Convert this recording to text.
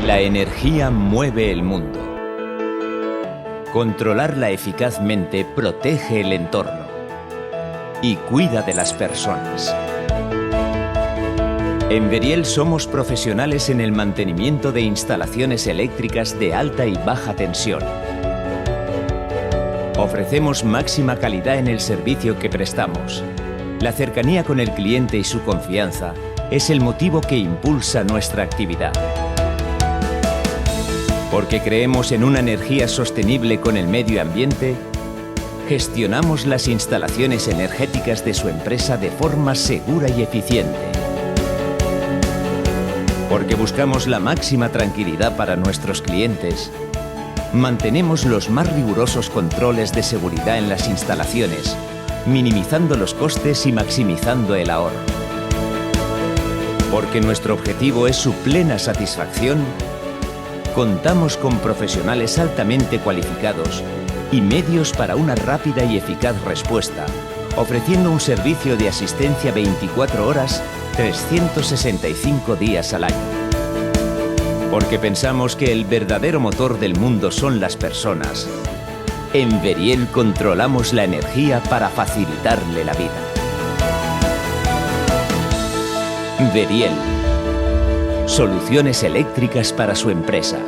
La energía mueve el mundo. Controlarla eficazmente protege el entorno y cuida de las personas. En Veriel somos profesionales en el mantenimiento de instalaciones eléctricas de alta y baja tensión. Ofrecemos máxima calidad en el servicio que prestamos. La cercanía con el cliente y su confianza es el motivo que impulsa nuestra actividad. Porque creemos en una energía sostenible con el medio ambiente, gestionamos las instalaciones energéticas de su empresa de forma segura y eficiente. Porque buscamos la máxima tranquilidad para nuestros clientes, mantenemos los más rigurosos controles de seguridad en las instalaciones, minimizando los costes y maximizando el ahorro. Porque nuestro objetivo es su plena satisfacción, contamos con profesionales altamente cualificados y medios para una rápida y eficaz respuesta, ofreciendo un servicio de asistencia 24 horas, 365 días al año. Porque pensamos que el verdadero motor del mundo son las personas. En Veriel controlamos la energía para facilitarle la vida. Veriel. Soluciones eléctricas para su empresa.